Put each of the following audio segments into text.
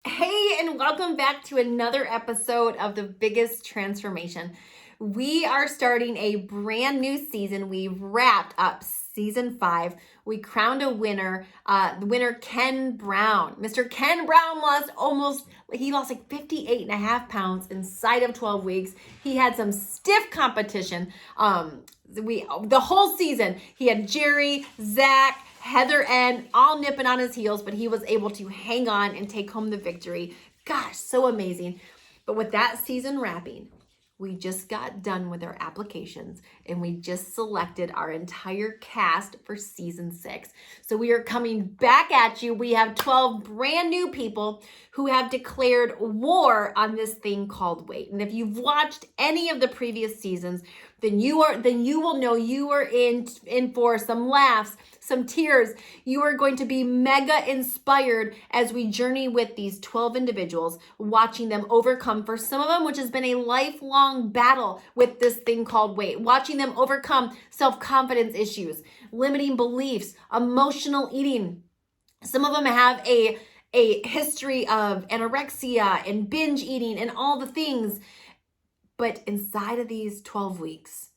Hey, and welcome back to another episode of The Biggest Transformation. We are starting a brand new season. We wrapped up season 5. We crowned a winner. The winner, Ken Brown. Mr. Ken Brown he lost like 58 and a half pounds inside of 12 weeks. He had some stiff competition. The whole season, he had Jerry, Zach, Heather N, all nipping on his heels, but he was able to hang on and take home the victory. Gosh, so amazing. But with that season wrapping, we just got done with our applications and we just selected our entire cast for season 6. So we are coming back at you. We have 12 brand new people who have declared war on this thing called weight. And if you've watched any of the previous seasons, then you will know you are in for some laughs, some tears. You are going to be mega inspired as we journey with these 12 individuals, watching them overcome, for some of them, which has been a lifelong battle with this thing called weight, watching them overcome self-confidence issues, limiting beliefs, emotional eating. Some of them have a history of anorexia and binge eating and all the things. But inside of these 12 weeks,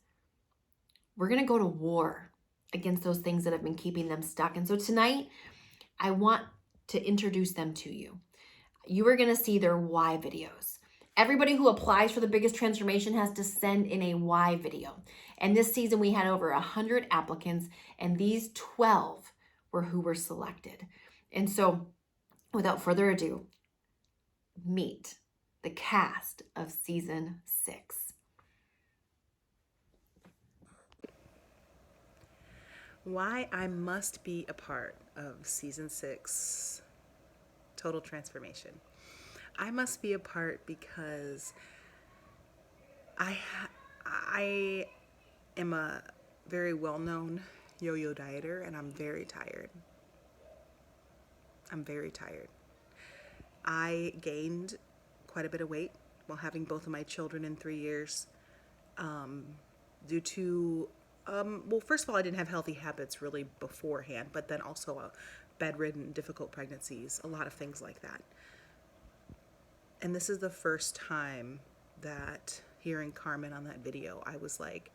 we're going to go to war against those things that have been keeping them stuck. And so tonight, I want to introduce them to you. You are going to see their why videos. Everybody who applies for the biggest transformation has to send in a why video. And this season, we had over 100 applicants, and these 12 were who were selected. And so, without further ado, meet the cast of season 6. Why I must be a part of season 6 Total Transformation. I must be a part because I am a very well-known yo-yo dieter, and I'm very tired. I gained quite a bit of weight while having both of my children in 3 years, due to well, first of all, I didn't have healthy habits really beforehand, but then also bedridden, difficult pregnancies, a lot of things like that. And this is the first time that hearing Carmen on that video, I was like,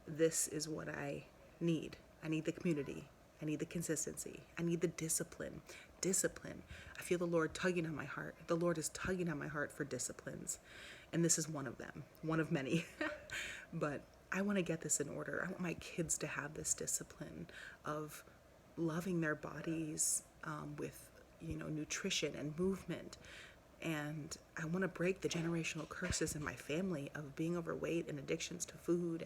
this is what I need. I need the community. I need the consistency. I need the discipline. I feel the Lord tugging on my heart. The Lord is tugging on my heart for disciplines. And this is one of them, one of many. But I want to get this in order. I want my kids to have this discipline of loving their bodies with, nutrition and movement. And I want to break the generational curses in my family of being overweight and addictions to food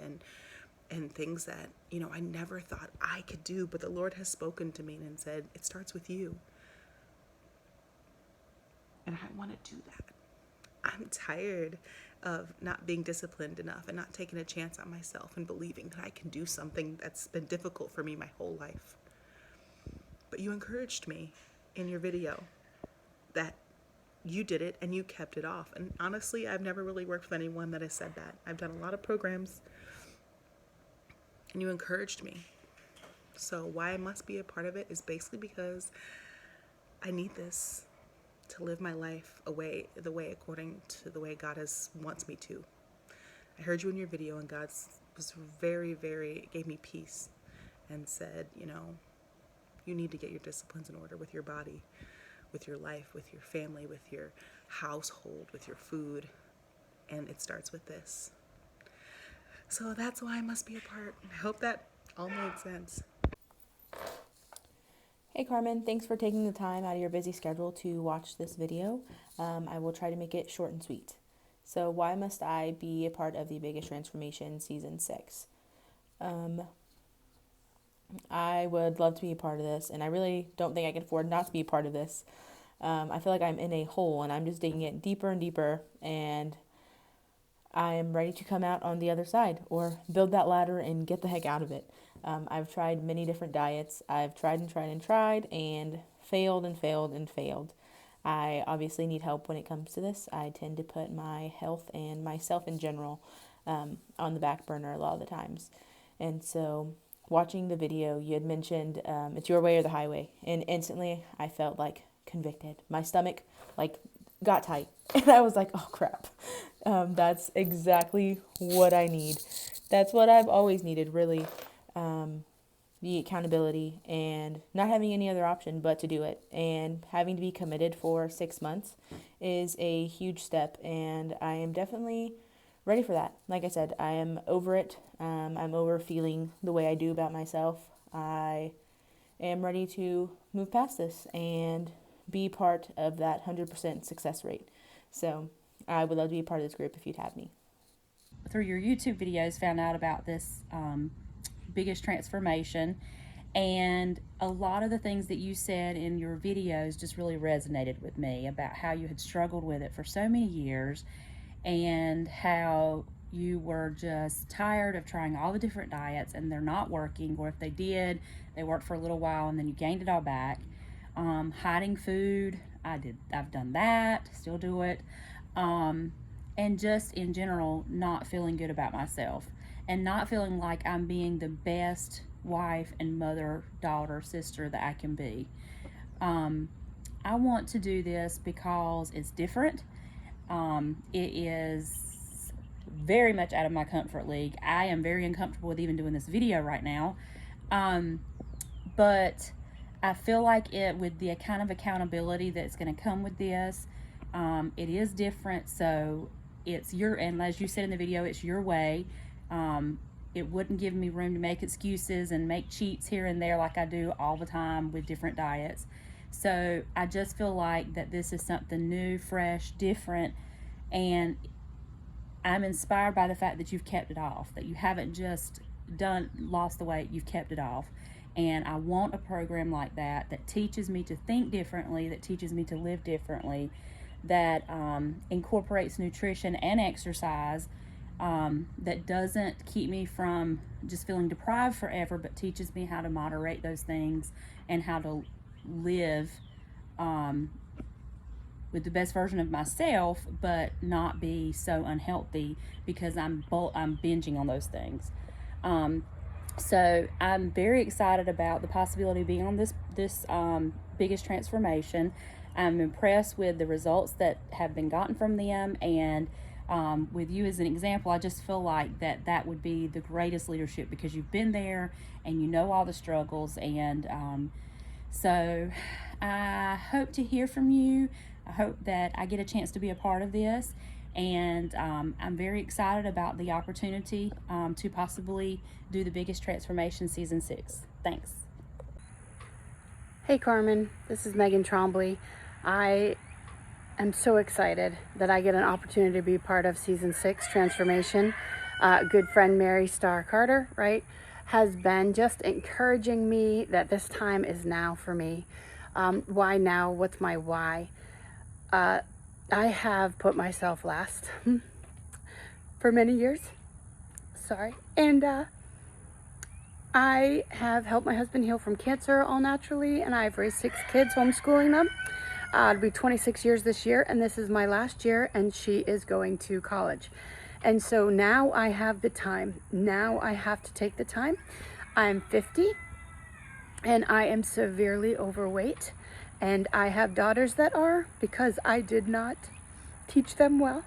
and things that, I never thought I could do. But the Lord has spoken to me and said, it starts with you. And I want to do that. I'm tired of not being disciplined enough and not taking a chance on myself and believing that I can do something that's been difficult for me my whole life. But you encouraged me in your video that you did it and you kept it off. And honestly, I've never really worked with anyone that has said that. I've done a lot of programs and you encouraged me. So why I must be a part of it is basically because I need this to live my life according to the way God wants me to. I heard you in your video, and God was very, very, gave me peace and said, you need to get your disciplines in order with your body, with your life, with your family, with your household, with your food. And it starts with this. So that's why I must be a part. I hope that all made sense. Hey Carmen, thanks for taking the time out of your busy schedule to watch this video. I will try to make it short and sweet. So why must I be a part of the biggest transformation season 6? I would love to be a part of this, and I really don't think I can afford not to be a part of this. I feel like I'm in a hole and I'm just digging it deeper and deeper, and I am ready to come out on the other side or build that ladder and get the heck out of it. I've tried many different diets. I've tried and failed and failed and failed. I obviously need help when it comes to this. I tend to put my health and myself in general on the back burner a lot of the times. And so watching the video, you had mentioned it's your way or the highway. And instantly I felt like convicted. My stomach like got tight, and I was like, oh crap. That's exactly what I need. That's what I've always needed, really. The accountability and not having any other option but to do it, and having to be committed for 6 months is a huge step, and I am definitely ready for that. Like I said, I am over it. I'm over feeling the way I do about myself. I am ready to move past this and be part of that 100% success rate. So I would love to be a part of this group if you'd have me. Through your YouTube videos, found out about this biggest transformation, and a lot of the things that you said in your videos just really resonated with me about how you had struggled with it for so many years, and how you were just tired of trying all the different diets and they're not working, or if they did, they worked for a little while and then you gained it all back. Hiding food, I've done that, still do it. And just in general, not feeling good about myself and not feeling like I'm being the best wife and mother, daughter, sister that I can be. I want to do this because it's different. It is very much out of my comfort league. I am very uncomfortable with even doing this video right now. But I feel like it, with the kind of accountability that's going to come with this, it is different. So it's your, and as you said in the video, it's your way. It wouldn't give me room to make excuses and make cheats here and there like I do all the time with different diets. So I just feel like that this is something new, fresh, different, and I'm inspired by the fact that you've kept it off, that you haven't just lost the weight, you've kept it off. And I want a program like that that teaches me to think differently, that teaches me to live differently, that incorporates nutrition and exercise, that doesn't keep me from just feeling deprived forever, but teaches me how to moderate those things and how to live with the best version of myself, but not be so unhealthy because I'm binging on those things. So I'm very excited about the possibility of being on this biggest transformation. I'm impressed with the results that have been gotten from them, and with you as an example, I just feel like that would be the greatest leadership because you've been there and you know all the struggles. And so I hope to hear from you. I hope that I get a chance to be a part of this, and I'm very excited about the opportunity to possibly do the biggest transformation season 6. Thanks. Hey Carmen, this is Megan Trombley. I am so excited that I get an opportunity to be part of season 6 transformation. Good friend Mary Starr Carter, right, has been just encouraging me that this time is now for me. Why now? What's my why? I have put myself last for many years. Sorry. And I have helped my husband heal from cancer all naturally, and I've raised 6 kids, homeschooling them. It'll be 26 years this year, and this is my last year, and she is going to college. And so now I have the time. Now I have to take the time. I'm 50, and I am severely overweight. And I have daughters that are, because I did not teach them well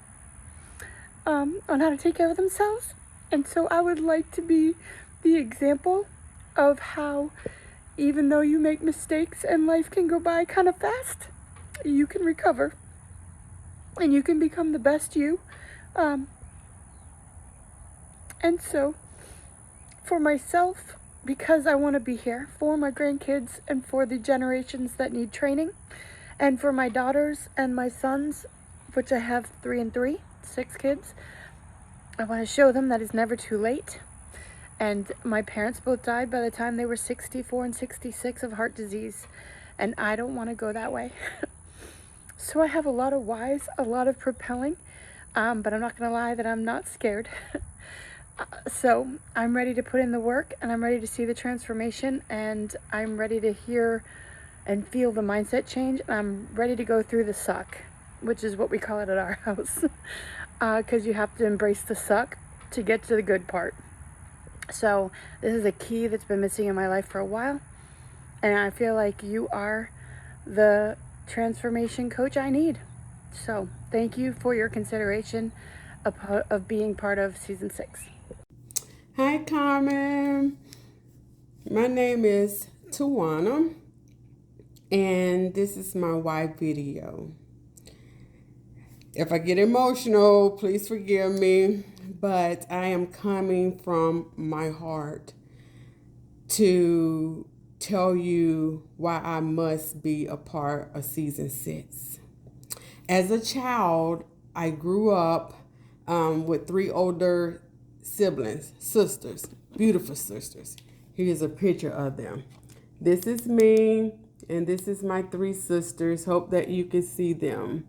on how to take care of themselves. And so I would like to be the example of how, even though you make mistakes and life can go by kind of fast, you can recover and you can become the best you. And so for myself, because I want to be here for my grandkids and for the generations that need training, and for my daughters and my sons, which I have 3 and 3, 6 kids, I want to show them that it's never too late. And my parents both died by the time they were 64 and 66 of heart disease, and I don't want to go that way. So I have a lot of whys, a lot of propelling, but I'm not going to lie that I'm not scared. So I'm ready to put in the work, and I'm ready to see the transformation, and I'm ready to hear and feel the mindset change, and I'm ready to go through the suck, which is what we call it at our house, because you have to embrace the suck to get to the good part. So this is a key that's been missing in my life for a while, and I feel like you are the transformation coach I need. So thank you for your consideration of being part of season 6. Hi, Carmen. My name is Tawana, and this is my why video. If I get emotional, please forgive me, but I am coming from my heart to tell you why I must be a part of season 6. As a child, I grew up with 3 older siblings, sisters, beautiful sisters. Here's a picture of them. This is me, and this is my 3 sisters. Hope that you can see them.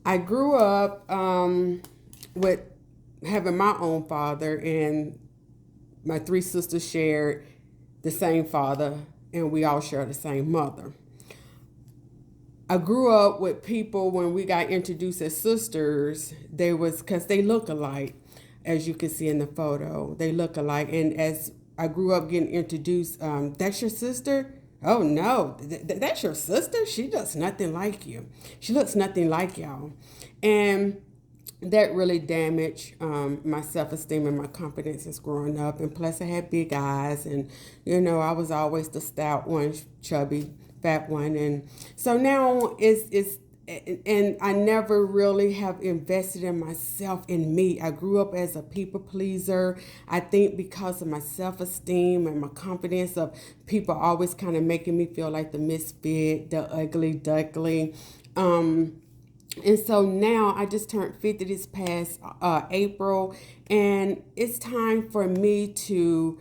I grew up with having my own father, and my 3 sisters shared the same father, and we all share the same mother. I grew up with people, when we got introduced as sisters, they was, because they look alike, as you can see in the photo. They look alike. And as I grew up getting introduced, that's your sister? Oh no, that's your sister? She looks nothing like you. She looks nothing like y'all. And that really damaged my self-esteem and my confidence as growing up. And plus I had big eyes, and I was always the stout one, chubby, fat one. And so now and I never really have invested in myself, in me. I grew up as a people pleaser. I think because of my self-esteem and my confidence of people always kind of making me feel like the misfit, the ugly duckling. And so now I just turned 50 this past April, and it's time for me to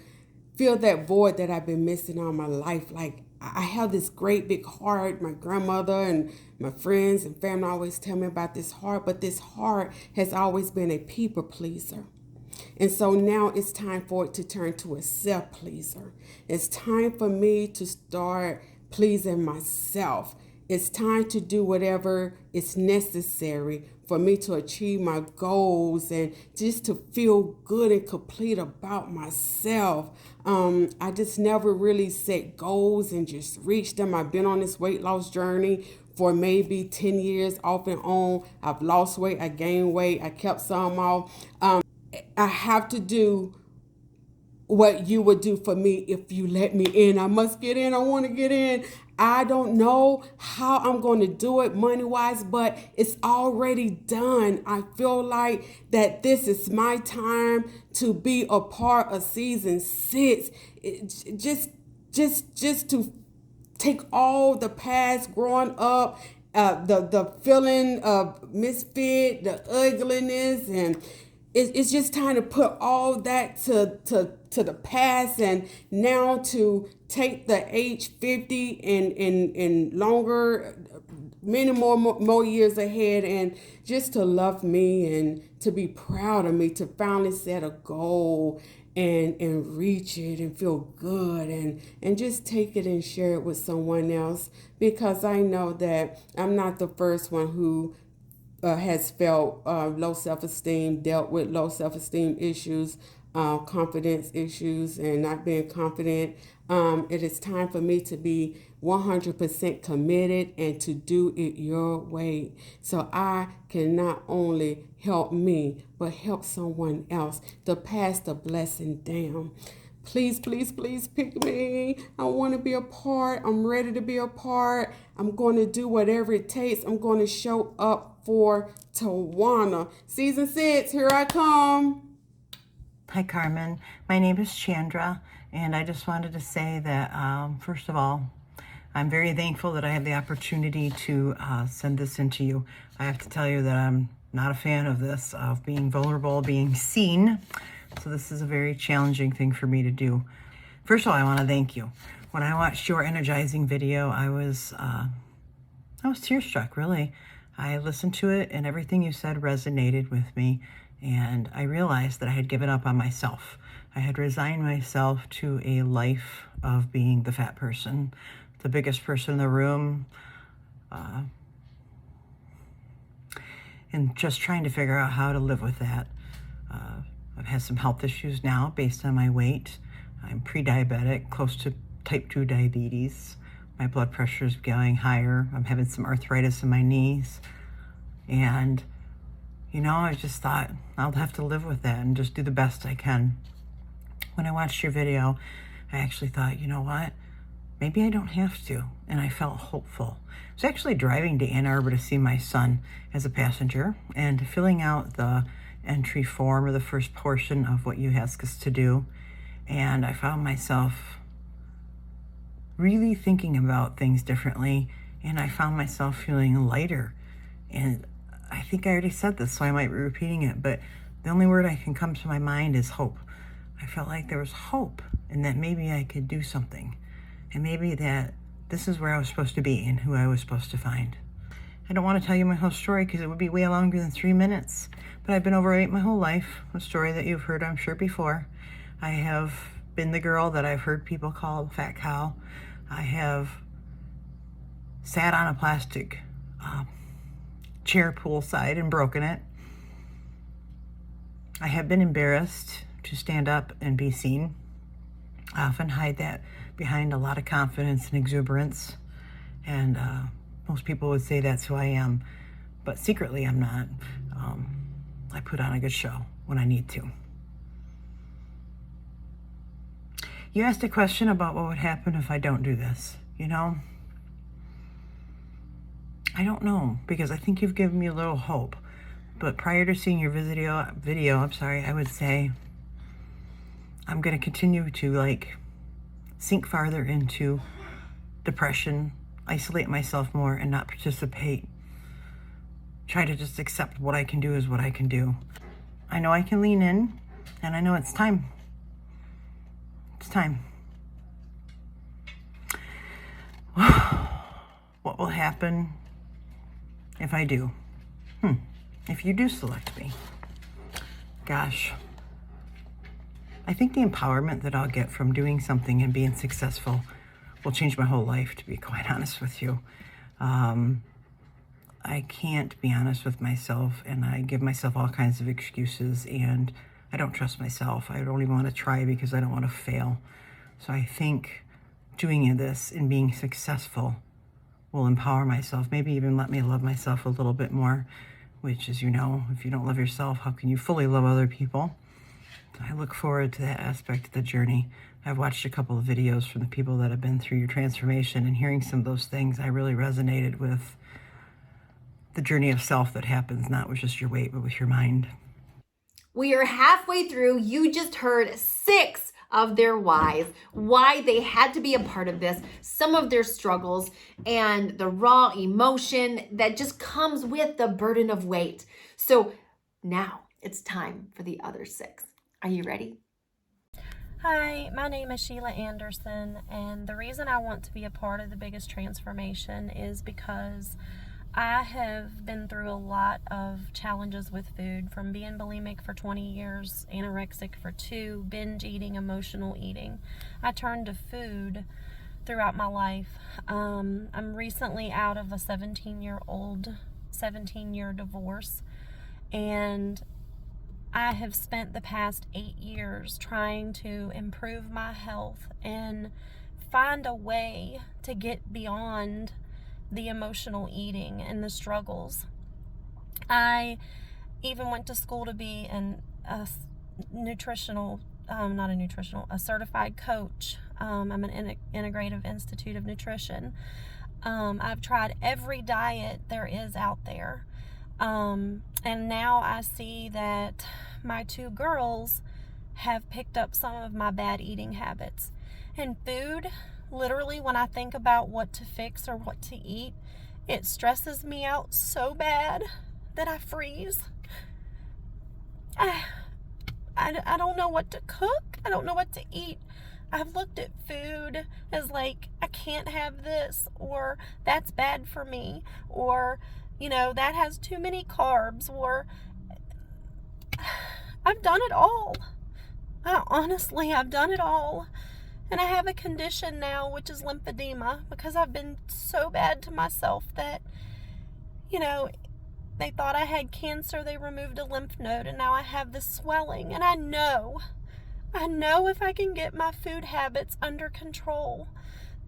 fill that void that I've been missing all my life. Like, I have this great big heart. My grandmother and my friends and family always tell me about this heart, but this heart has always been a people pleaser. And so now it's time for it to turn to a self pleaser. It's time for me to start pleasing myself. It's time to do whatever is necessary for me to achieve my goals and just to feel good and complete about myself. I just never really set goals and just reached them. I've been on this weight loss journey for maybe 10 years off and on. I've lost weight, I gained weight, I kept some off. I have to do what you would do for me if you let me in. I must get in. I want to get in. I don't know how I'm going to do it money-wise, but it's already done. I feel like that this is my time to be a part of season 6. Just to take all the past growing up, the feeling of misfit, the ugliness, and it's just time to put all that to the past, and now to take the age 50 and longer, many more years ahead, and just to love me and to be proud of me, to finally set a goal and reach it and feel good, and just take it and share it with someone else, because I know that I'm not the first one who has felt low self-esteem, dealt with low self-esteem issues, confidence issues, and not being confident. It is time for me to be 100% committed and to do it your way, so I can not only help me, but help someone else to pass the blessing down. Please, please, please pick me. I want to be a part. I'm ready to be a part. I'm going to do whatever it takes. I'm going to show up for Tawana. Season 6, here I come. Hi, Carmen. My name is Chandra, and I just wanted to say that, first of all, I'm very thankful that I have the opportunity to send this in to you. I have to tell you that I'm not a fan of this, of being vulnerable, being seen. So this is a very challenging thing for me to do. First of all, I want to thank you. When I watched your energizing video, I was tearstruck, really. I listened to it, and everything you said resonated with me, and I realized that I had given up on myself. I had resigned myself to a life of being the fat person, the biggest person in the room, and just trying to figure out how to live with that. I've had some health issues now based on my weight. I'm pre-diabetic, close to type 2 diabetes. My blood pressure is going higher. I'm having some arthritis in my knees. And, you know, I just thought I'll have to live with that and just do the best I can. When I watched your video, I actually thought, you know what? Maybe I don't have to. And I felt hopeful. I was actually driving to Ann Arbor to see my son as a passenger and filling out the entry form, or the first portion of what you ask us to do. And I found myself really thinking about things differently, and I found myself feeling lighter. And I think I already said this, so I might be repeating it, but the only word I can come to my mind is hope. I felt like there was hope, and that maybe I could do something, and maybe that this is where I was supposed to be and who I was supposed to find. I don't want to tell you my whole story because it would be way longer than 3 minutes, but I've been overweight my whole life, a story that you've heard, I'm sure, before. I have been the girl that I've heard people call fat cow. I have sat on a plastic chair poolside and broken it. I have been embarrassed to stand up and be seen. I often hide that behind a lot of confidence and exuberance. And most people would say that's who I am, but secretly I'm not. I put on a good show when I need to. You asked a question about what would happen if I don't do this. You know, I don't know, because I think you've given me a little hope. But prior to seeing your video, I would say I'm going to continue to sink farther into depression, isolate myself more, and not participate. Try to just accept what I can do is what I can do. I know I can lean in, and I know it's time. It's time. What will happen if I do? If you do select me? Gosh. I think the empowerment that I'll get from doing something and being successful will change my whole life, to be quite honest with you. I can't be honest with myself, and I give myself all kinds of excuses, and I don't trust myself. I don't even want to try because I don't want to fail. So I think doing this and being successful will empower myself, maybe even let me love myself a little bit more, which, as you know, if you don't love yourself, how can you fully love other people? So I look forward to that aspect of the journey. I've watched a couple of videos from the people that have been through your transformation, and hearing some of those things, I really resonated with the journey of self that happens, not with just your weight, but with your mind. We are halfway through. You just heard 6 of their whys, why they had to be a part of this, some of their struggles, and the raw emotion that just comes with the burden of weight. So now it's time for the other 6. Are you ready? Hi, my name is Sheila Anderson, and the reason I want to be a part of the biggest transformation is because I have been through a lot of challenges with food, from being bulimic for 20 years, anorexic for 2, binge eating, emotional eating. I turned to food throughout my life. I'm recently out of a 17-year divorce, and I have spent the past 8 years trying to improve my health and find a way to get beyond the emotional eating and the struggles. I even went to school to be a certified coach. I'm an integrative institute of nutrition. I've tried every diet there is out there. And now I see that my 2 girls have picked up some of my bad eating habits. And food, literally, when I think about what to fix or what to eat, it stresses me out so bad that I freeze. I don't know what to cook. I don't know what to eat. I've looked at food as like, I can't have this, or that's bad for me, or, that has too many carbs, or I've done it all. Honestly, I've done it all. And I have a condition now, which is lymphedema, because I've been so bad to myself that, they thought I had cancer. They removed a lymph node, and now I have this swelling. And I know if I can get my food habits under control,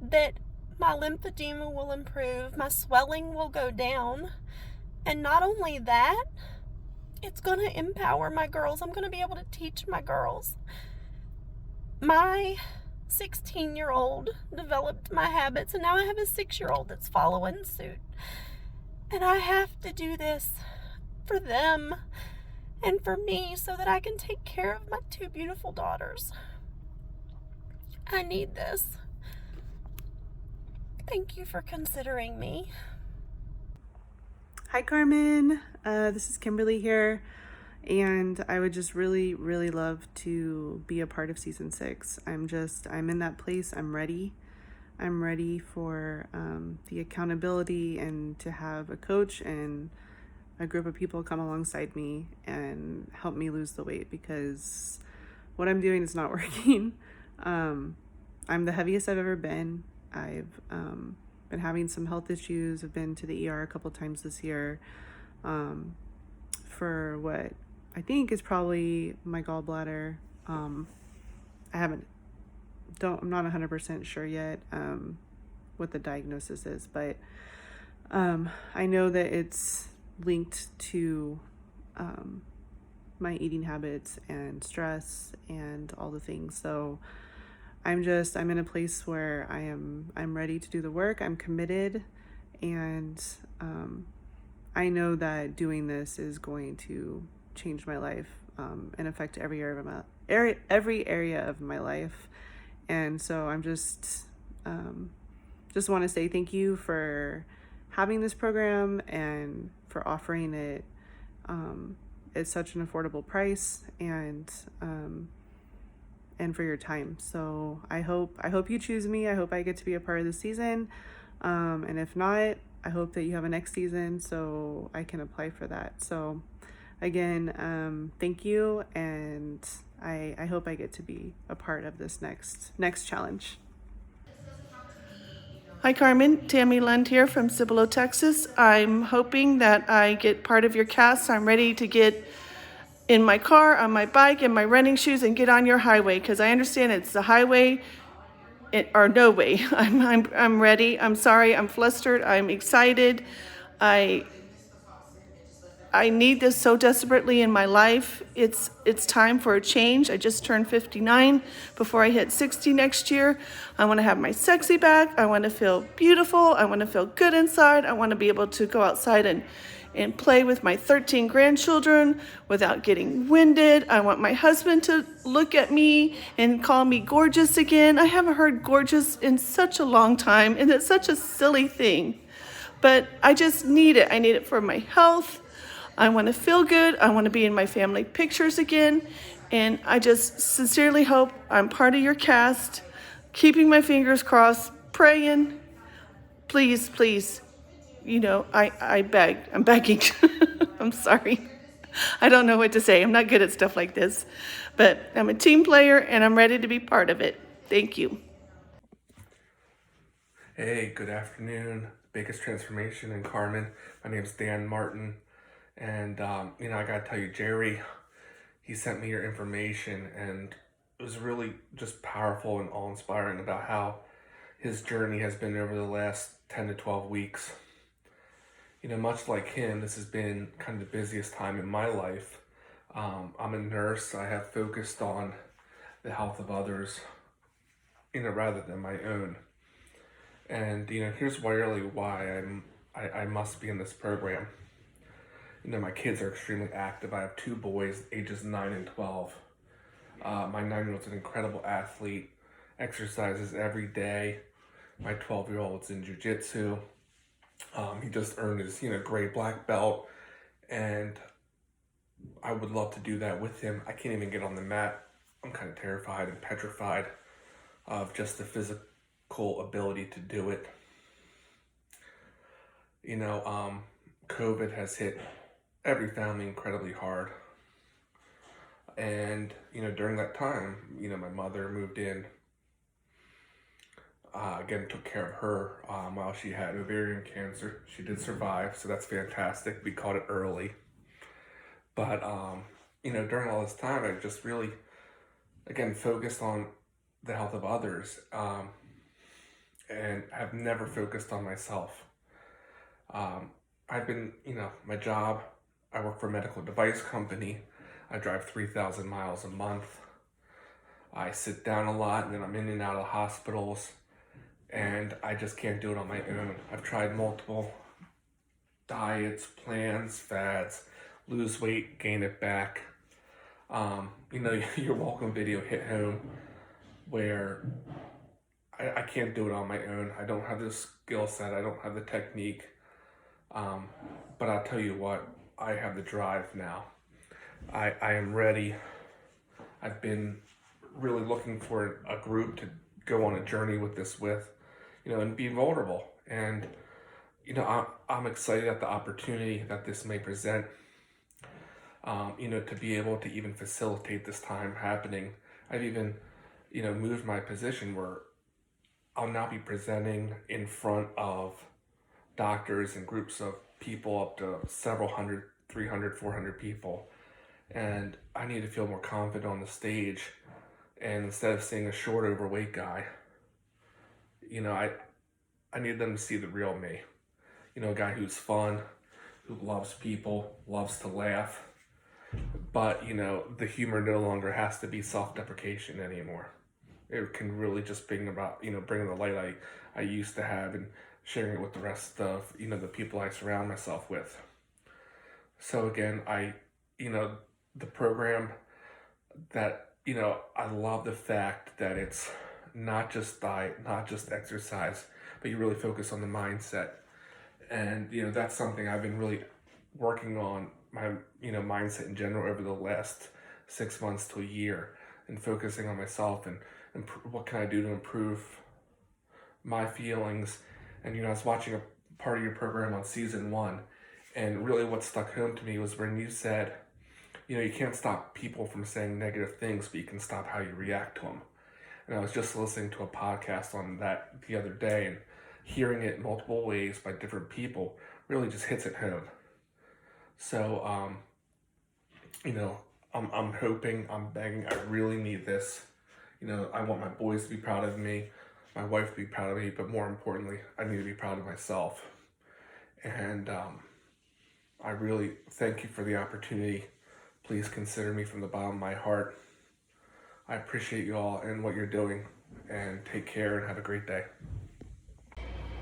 that My lymphedema will improve. My swelling will go down. And not only that, it's going to empower my girls. I'm going to be able to teach my girls. My 16-year-old developed my habits, and now I have a 6-year-old that's following suit. And I have to do this for them and for me so that I can take care of my 2 beautiful daughters. I need this. Thank you for considering me. Hi, Carmen. This is Kimberly here, and I would just really, really love to be a part of season 6. I'm in that place. I'm ready. I'm ready for the accountability and to have a coach and a group of people come alongside me and help me lose the weight, because what I'm doing is not working. I'm the heaviest I've ever been. I've been having some health issues. I've been to the ER a couple times this year for what I think is probably my gallbladder. I'm not 100% sure yet what the diagnosis is, but I know that it's linked to my eating habits and stress and all the things. So I'm in a place where I'm ready to do the work. I'm committed, and I know that doing this is going to change my life and affect every area of my life. And so I'm just want to say thank you for having this program and for offering it at such an affordable price, and for your time. So I hope you choose me. I hope I get to be a part of the season. And if not, I hope that you have a next season so I can apply for that. So again, thank you, and I hope I get to be a part of this next challenge. Hi, Carmen. Tammy Lund here from Cibolo, Texas. I'm hoping that I get part of your cast. I'm ready to get in my car, on my bike, in my running shoes, and get on your highway, because I understand it's the highway or no way. I'm ready. I'm sorry. I'm flustered. I'm excited. I need this so desperately in my life. It's time for a change. I just turned 59 before I hit 60 next year. I want to have my sexy back. I want to feel beautiful. I want to feel good inside. I want to be able to go outside and play with my 13 grandchildren without getting winded. I want my husband to look at me and call me gorgeous again. I haven't heard gorgeous in such a long time, and it's such a silly thing. But I just need it. I need it for my health. I want to feel good. I want to be in my family pictures again. And I just sincerely hope I'm part of your cast, keeping my fingers crossed, praying. Please, please, I beg. I'm begging. I'm sorry. I don't know what to say. I'm not good at stuff like this. But I'm a team player, and I'm ready to be part of it. Thank you. Hey, good afternoon. Biggest Transformation in Carmen. My name's Dan Martin. And, I gotta tell you, Jerry, he sent me your information, and it was really just powerful and awe-inspiring about how his journey has been over the last 10 to 12 weeks. Much like him, this has been kind of the busiest time in my life. I'm a nurse. I have focused on the health of others, rather than my own. And, here's really why I must be in this program. My kids are extremely active. I have 2 boys, ages 9 and 12. My 9-year-old's an incredible athlete, exercises every day. My 12-year-old's in jiu-jitsu. He just earned his, gray black belt, and I would love to do that with him. I can't even get on the mat. I'm kind of terrified and petrified of just the physical ability to do it. COVID has hit every family incredibly hard. And, during that time, my mother moved in, again, took care of her while she had ovarian cancer. She did survive, so that's fantastic. We caught it early. But, during all this time, I just really, again, focused on the health of others. and have never focused on myself. I've been, my job, I work for a medical device company. I drive 3,000 miles a month. I sit down a lot, and then I'm in and out of hospitals, and I just can't do it on my own. I've tried multiple diets, plans, fads, lose weight, gain it back. Your welcome video hit home where I can't do it on my own. I don't have the skill set. I don't have the technique. But I'll tell you what, I have the drive now. I am ready. I've been really looking for a group to go on a journey with this with, and be vulnerable. And, I'm excited at the opportunity that this may present, to be able to even facilitate this time happening. I've even, moved my position where I'll now be presenting in front of doctors and groups of people up to several hundred, 300, 400 people. And I need to feel more confident on the stage. And instead of seeing a short, overweight guy, I need them to see the real me. A guy who's fun, who loves people, loves to laugh. But, the humor no longer has to be self-deprecation anymore. It can really just bring about, bringing the light I used to have and sharing it with the rest of, the people I surround myself with. So again, the program that, I love the fact that it's not just diet, not just exercise, but you really focus on the mindset. And, that's something I've been really working on, my, mindset in general over the last 6 months to a year, and focusing on myself and what can I do to improve my feelings. And, I was watching a part of your program on season 1, and really what stuck home to me was when you said, you can't stop people from saying negative things, but you can stop how you react to them. And I was just listening to a podcast on that the other day, and hearing it multiple ways by different people really just hits it home. So, I'm hoping, I'm begging, I really need this. I want my boys to be proud of me, my wife to be proud of me, but more importantly, I need to be proud of myself. And I really thank you for the opportunity. Please consider me from the bottom of my heart. I appreciate you all and what you're doing, and take care and have a great day.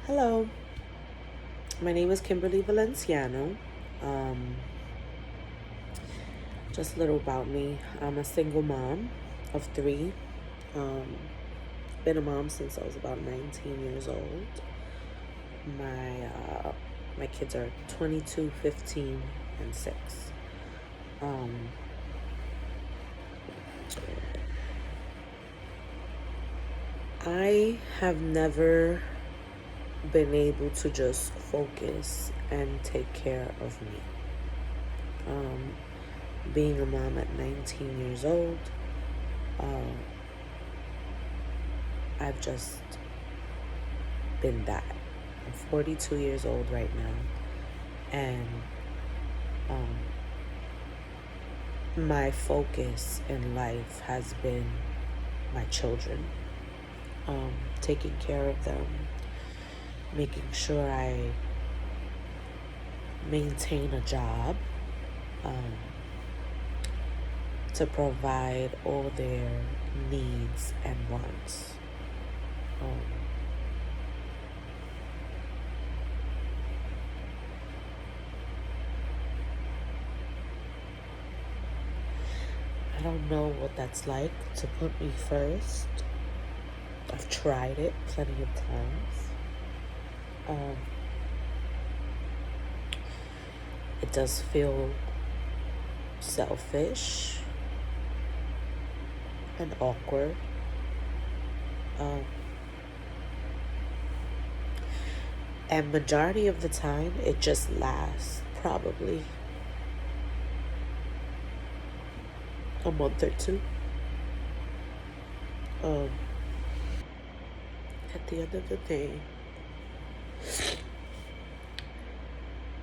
Hello, my name is Kimberly Valenciano. Just a little about me. I'm a single mom of 3. Been a mom since I was about 19 years old. My kids are 22, 15, and 6. I have never been able to just focus and take care of me. Being a mom at 19 years old, I've just been that. I'm 42 years old right now, and my focus in life has been my children, taking care of them, making sure I maintain a job, to provide all their needs and wants. I don't know what that's like to put me first. I've tried it plenty of times. It does feel selfish and awkward. And majority of the time, it just lasts probably a month or 2. At the end of the day,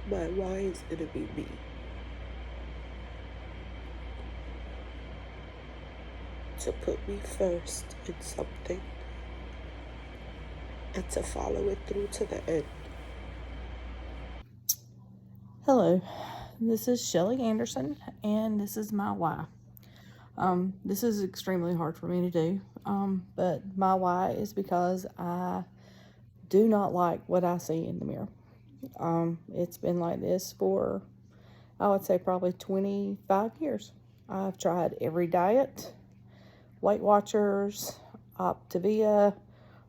my why is gonna be me. To put me first in something and to follow it through to the end. Hello, this is Shelly Anderson, and this is my why. This is extremely hard for me to do, but my why is because I do not like what I see in the mirror. It's been like this for, I would say, probably 25 years. I've tried every diet, Weight Watchers, Optavia.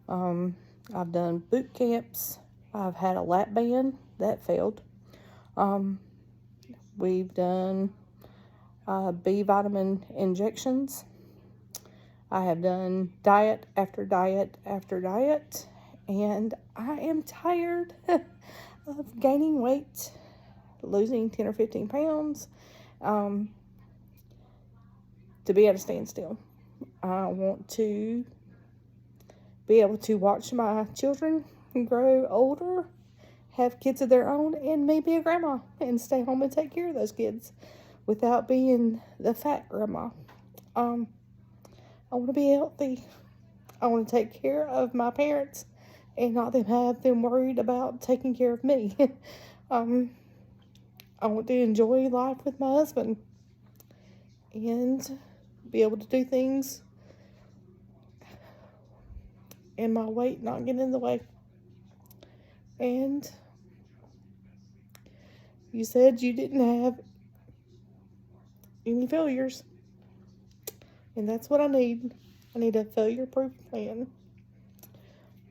I've done boot camps. I've had a lap band that failed. We've done B vitamin injections. I have done diet after diet after diet, and I am tired of gaining weight, losing 10 or 15 pounds, to be at a standstill. I want to be able to watch my children grow older, have kids of their own, and me be a grandma and stay home and take care of those kids without being the fat grandma. I want to be healthy. I want to take care of my parents and not have them worried about taking care of me. I want to enjoy life with my husband and be able to do things and my weight not get in the way. And you said you didn't have any failures. And that's what I need. I need a failure-proof plan.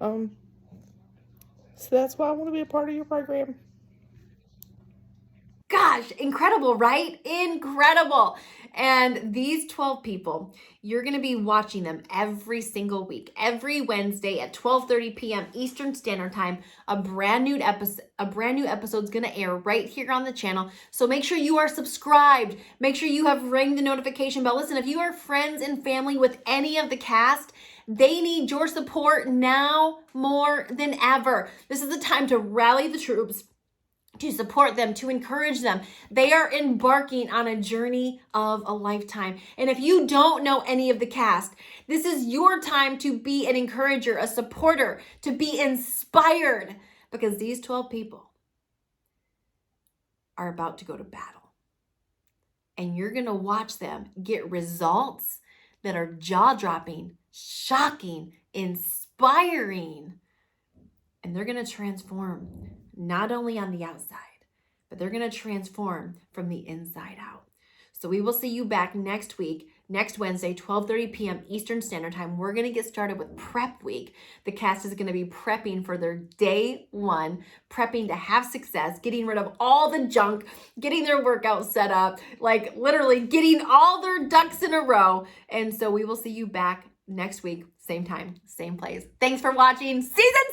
So that's why I want to be a part of your program. Gosh, incredible, right? Incredible. And these 12 people, you're going to be watching them every single week. Every Wednesday at 12:30 p.m. Eastern Standard Time, a brand new episode is going to air right here on the channel. So make sure you are subscribed. Make sure you have rang the notification bell. Listen, if you are friends and family with any of the cast, they need your support now more than ever. This is the time to rally the troops, to support them, to encourage them. They are embarking on a journey of a lifetime. And if you don't know any of the cast, this is your time to be an encourager, a supporter, to be inspired, because these 12 people are about to go to battle. And you're going to watch them get results that are jaw-dropping, shocking, inspiring. And they're going to transform not only on the outside, but they're going to transform from the inside out. So we will see you back next week, next Wednesday, 12:30 p.m. Eastern Standard Time. We're going to get started with prep week. The cast is going to be prepping for their day one, prepping to have success, getting rid of all the junk, getting their workout set up, like literally getting all their ducks in a row. And so we will see you back next week, same time, same place. Thanks for watching season